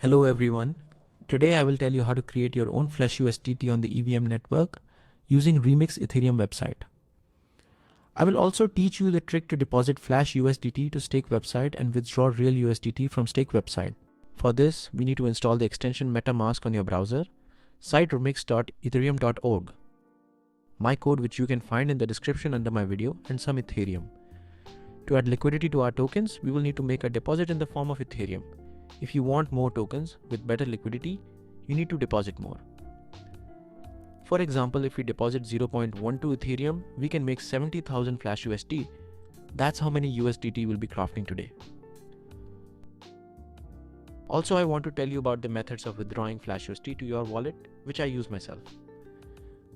Hello everyone. Today I will tell you how to create your own Flash USDT on the EVM network using Remix Ethereum website. I will also teach you the trick to deposit Flash USDT to stake website and withdraw Real USDT from stake website. For this, we need to install the extension MetaMask on your browser, cite remix.ethereum.org, my code which you can find in the description under my video, and some Ethereum. To add liquidity to our tokens, we will need to make a deposit in the form of Ethereum. If you want more tokens with better liquidity, you need to deposit more. For example, if we deposit 0.12 Ethereum, we can make 70,000 Flash USD. That's how many USDT we'll be crafting today. Also, I want to tell you about the methods of withdrawing Flash USD to your wallet, which I use myself.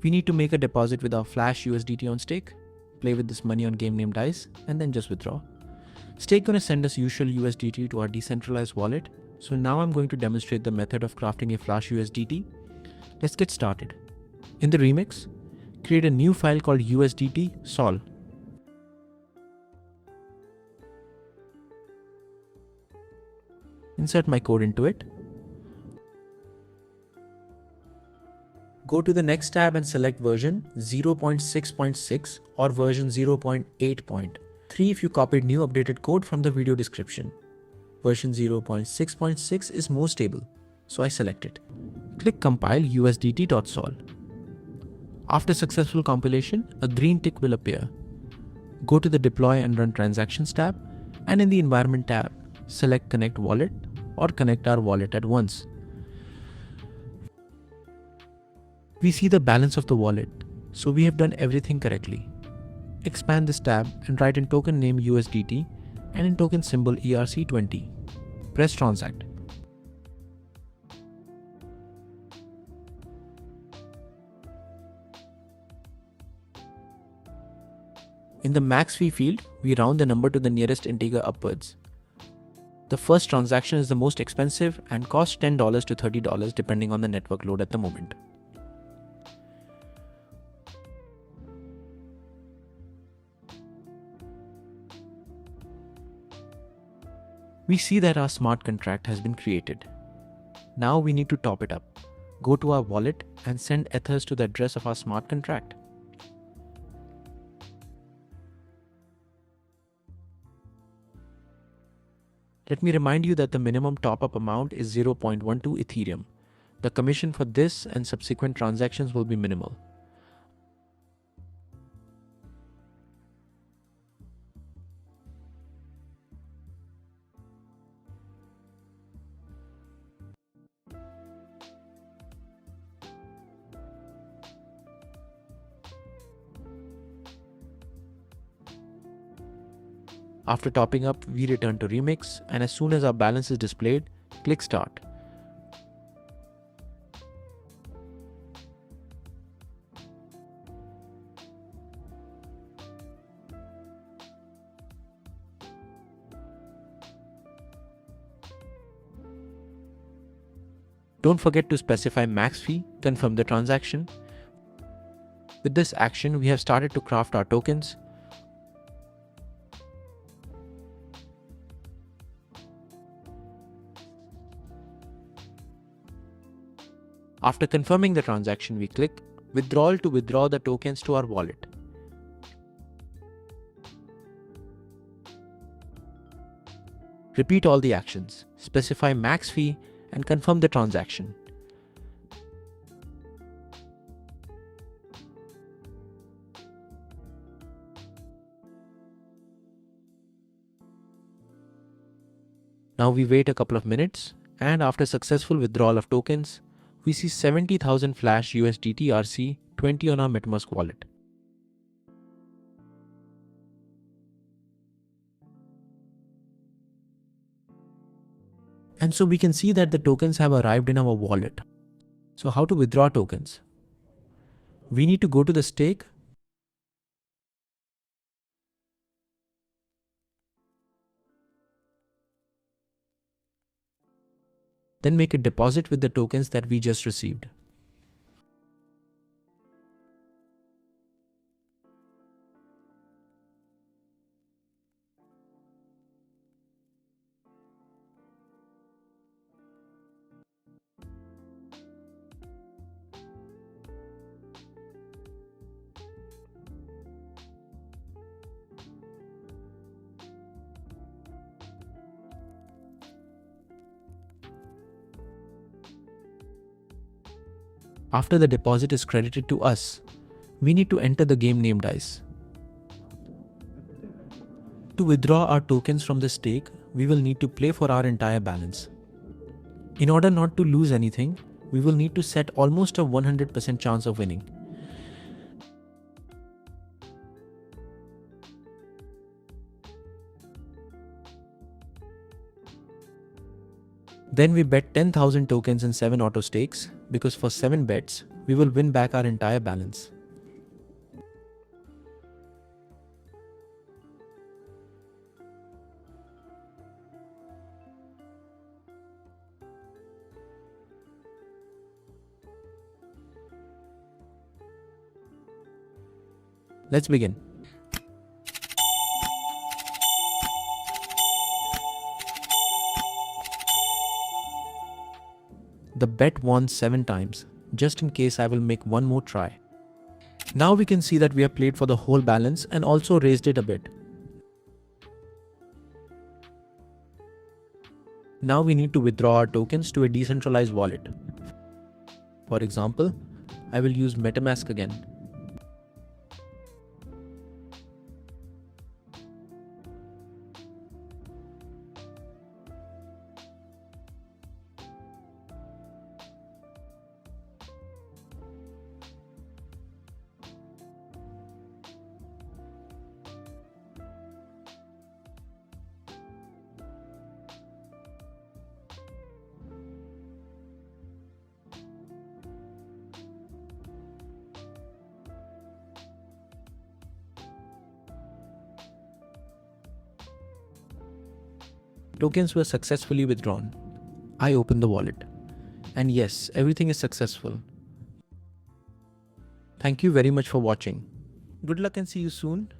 We need to make a deposit with our Flash USDT on stake, play with this money on game named Dice, and then just withdraw. Stake gonna send us usual USDT to our decentralized wallet. So now I'm going to demonstrate the method of crafting a Flash USDT. Let's get started. In the remix, create a new file called USDT sol. Insert my code into it. Go to the next tab and select version 0.6.6 or version 0.8.3 if you copied new updated code from the video description. Version 0.6.6 is more stable, so I select it. Click compile usdt.sol. After successful compilation, a green tick will appear. Go to the deploy and run transactions tab, and in the environment tab, select connect wallet or connect our wallet at once. We see the balance of the wallet, so we have done everything correctly. Expand this tab and write in token name USDT and in token symbol ERC20. Press transact. In the max fee field, we round the number to the nearest integer upwards. The first transaction is the most expensive and costs $10 to $30 depending on the network load at the moment. We see that our smart contract has been created. Now we need to top it up. Go to our wallet and send ethers to the address of our smart contract. Let me remind you that the minimum top-up amount is 0.12 Ethereum. The commission for this and subsequent transactions will be minimal. After topping up, we return to Remix, and as soon as our balance is displayed, click Start. Don't forget to specify max fee, confirm the transaction. With this action, we have started to craft our tokens. After confirming the transaction, we click Withdrawal to withdraw the tokens to our wallet. Repeat all the actions, specify max fee, and confirm the transaction. Now we wait a couple of minutes, and after successful withdrawal of tokens, we see 70,000 Flash USDT RC20 on our MetaMask wallet. And so we can see that the tokens have arrived in our wallet. So how to withdraw tokens? We need to go to the stake, then make a deposit with the tokens that we just received. After the deposit is credited to us, we need to enter the game name dice. To withdraw our tokens from the stake, we will need to play for our entire balance. In order not to lose anything, we will need to set almost a 100% chance of winning. Then we bet 10,000 tokens in 7 auto stakes, because for 7 bets, we will win back our entire balance. Let's begin. The bet won 7 times. Just in case, I will make one more try. Now we can see that we have played for the whole balance and also raised it a bit. Now we need to withdraw our tokens to a decentralized wallet. For example, I will use MetaMask again. Tokens were successfully withdrawn. I opened the wallet. And yes, everything is successful. Thank you very much for watching. Good luck and see you soon.